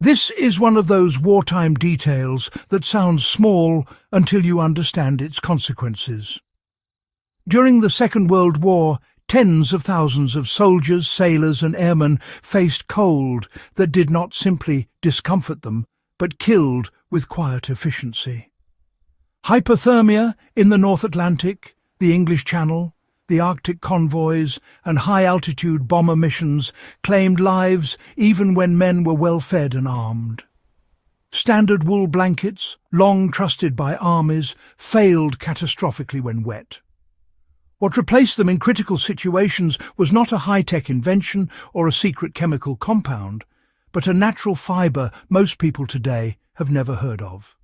This is one of those wartime details that sounds small until you understand its consequences. During the Second World War, tens of thousands of soldiers, sailors and airmen faced cold that did not simply discomfort them, but killed with quiet efficiency. Hypothermia in the North Atlantic, the English Channel, the Arctic convoys and high-altitude bomber missions claimed lives even when men were well-fed and armed. Standard wool blankets, long trusted by armies, failed catastrophically when wet. What replaced them in critical situations was not a high-tech invention or a secret chemical compound, but a natural fibre most people today have never heard of.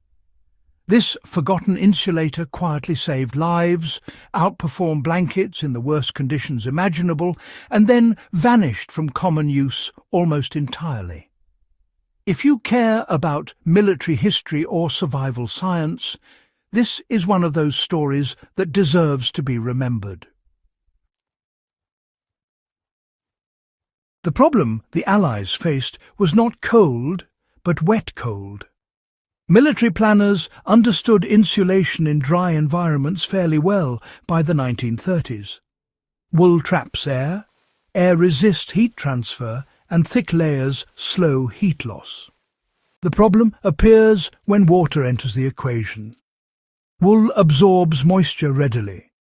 This forgotten insulator quietly saved lives, outperformed blankets in the worst conditions imaginable, and then vanished from common use almost entirely. If you care about military history or survival science, this is one of those stories that deserves to be remembered. The problem the Allies faced was not cold, but wet cold. Military planners understood insulation in dry environments fairly well by the 1930s. Wool traps air, air resists heat transfer, and thick layers slow heat loss. The problem appears when water enters the equation. Wool absorbs moisture readily.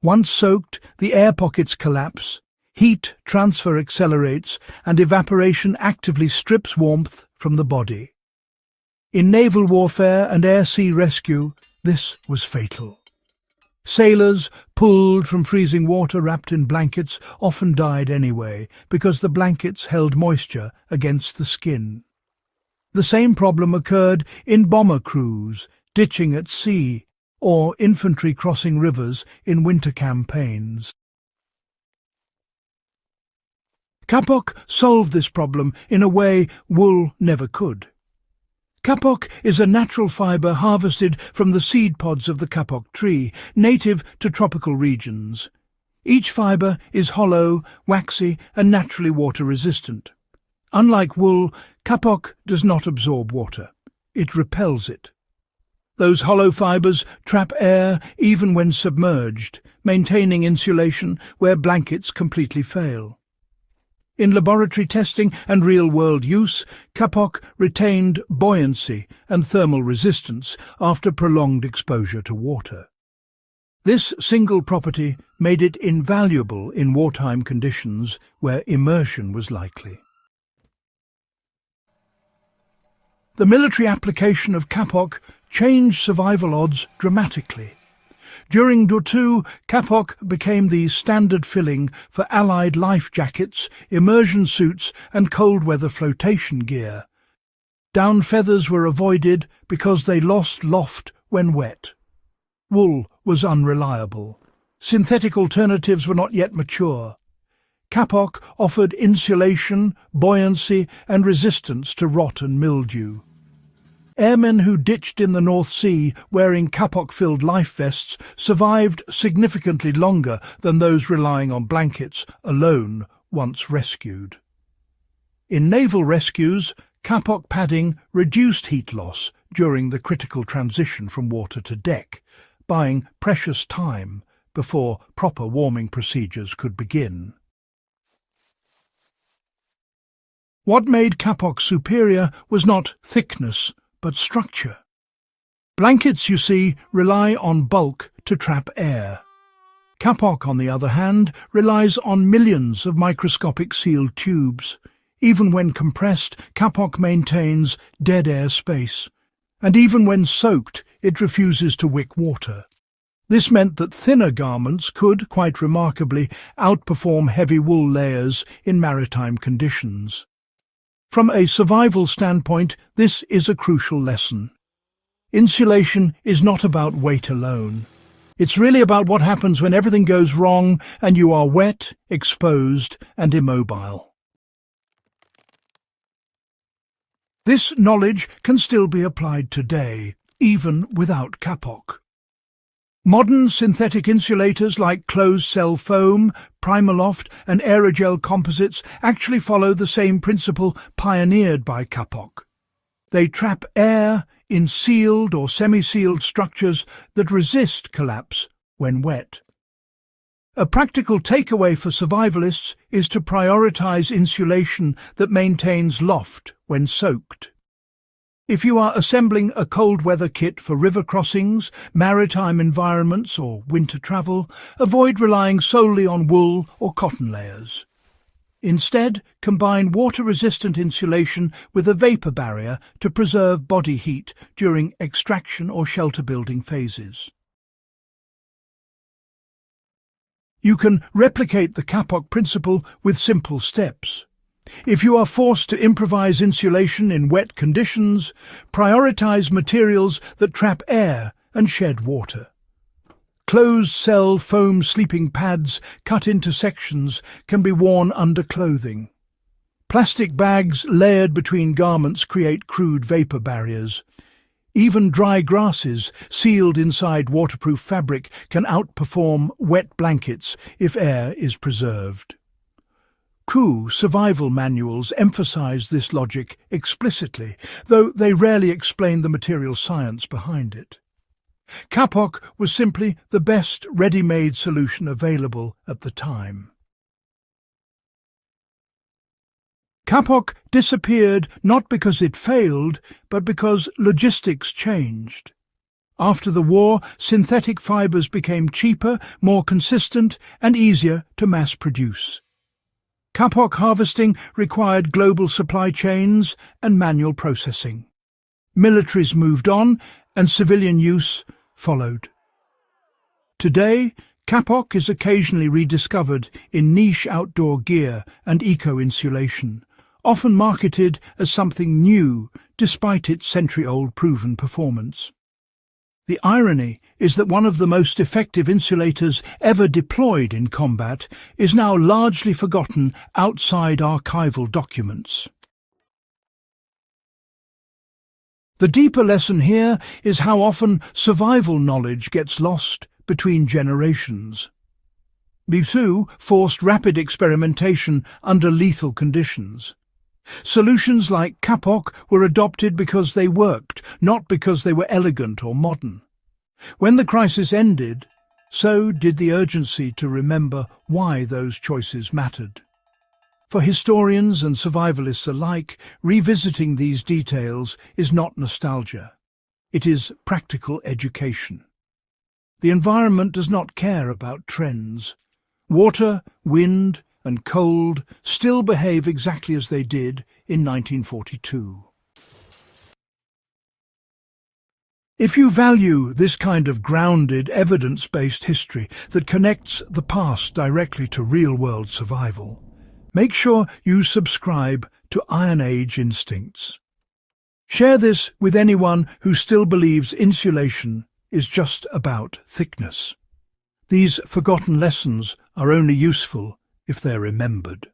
Once soaked, the air pockets collapse, heat transfer accelerates, and evaporation actively strips warmth from the body. In naval warfare and air-sea rescue, this was fatal. Sailors, pulled from freezing water wrapped in blankets, often died anyway because the blankets held moisture against the skin. The same problem occurred in bomber crews, ditching at sea, or infantry crossing rivers in winter campaigns. Kapok solved this problem in a way wool never could. Kapok is a natural fibre harvested from the seed pods of the kapok tree, native to tropical regions. Each fibre is hollow, waxy and naturally water-resistant. Unlike wool, kapok does not absorb water. It repels it. Those hollow fibres trap air even when submerged, maintaining insulation where blankets completely fail. In laboratory testing and real-world use, kapok retained buoyancy and thermal resistance after prolonged exposure to water. This single property made it invaluable in wartime conditions where immersion was likely. The military application of kapok changed survival odds dramatically. During WWII, kapok became the standard filling for Allied life jackets, immersion suits and cold-weather flotation gear. Down feathers were avoided because they lost loft when wet. Wool was unreliable. Synthetic alternatives were not yet mature. Kapok offered insulation, buoyancy and resistance to rot and mildew. Airmen who ditched in the North Sea wearing kapok-filled life vests survived significantly longer than those relying on blankets alone once rescued. In naval rescues, kapok padding reduced heat loss during the critical transition from water to deck, buying precious time before proper warming procedures could begin. What made kapok superior was not thickness, but structure. Blankets, you see, rely on bulk to trap air. Kapok, on the other hand, relies on millions of microscopic sealed tubes. Even when compressed, kapok maintains dead air space, and even when soaked, it refuses to wick water. This meant that thinner garments could, quite remarkably, outperform heavy wool layers in maritime conditions. From a survival standpoint, this is a crucial lesson. Insulation is not about weight alone. It's really about what happens when everything goes wrong and you are wet, exposed, and immobile. This knowledge can still be applied today, even without kapok. Modern synthetic insulators like closed-cell foam, Primaloft and aerogel composites actually follow the same principle pioneered by kapok. They trap air in sealed or semi-sealed structures that resist collapse when wet. A practical takeaway for survivalists is to prioritize insulation that maintains loft when soaked. If you are assembling a cold-weather kit for river crossings, maritime environments or winter travel, avoid relying solely on wool or cotton layers. Instead, combine water-resistant insulation with a vapor barrier to preserve body heat during extraction or shelter-building phases. You can replicate the Kapok principle with simple steps. If you are forced to improvise insulation in wet conditions, prioritize materials that trap air and shed water. Closed-cell foam sleeping pads cut into sections can be worn under clothing. Plastic bags layered between garments create crude vapor barriers. Even dry grasses sealed inside waterproof fabric can outperform wet blankets if air is preserved. Crew survival manuals emphasize this logic explicitly, though they rarely explain the material science behind it. Kapok was simply the best ready-made solution available at the time. Kapok disappeared not because it failed, but because logistics changed. After the war, synthetic fibers became cheaper, more consistent, and easier to mass produce. Kapok harvesting required global supply chains and manual processing. Militaries moved on, and civilian use followed. Today, Kapok is occasionally rediscovered in niche outdoor gear and eco-insulation, often marketed as something new despite its century-old proven performance. The irony is that one of the most effective insulators ever deployed in combat is now largely forgotten outside archival documents. The deeper lesson here is how often survival knowledge gets lost between generations. WWII forced rapid experimentation under lethal conditions. Solutions like Kapok were adopted because they worked, not because they were elegant or modern. When the crisis ended, so did the urgency to remember why those choices mattered. For historians and survivalists alike, revisiting these details is not nostalgia. It is practical education. The environment does not care about trends. Water, wind, and cold still behave exactly as they did in 1942. If you value this kind of grounded, evidence-based history that connects the past directly to real-world survival, make sure you subscribe to Iron Age Instincts. Share this with anyone who still believes insulation is just about thickness. These forgotten lessons are only useful if they're remembered.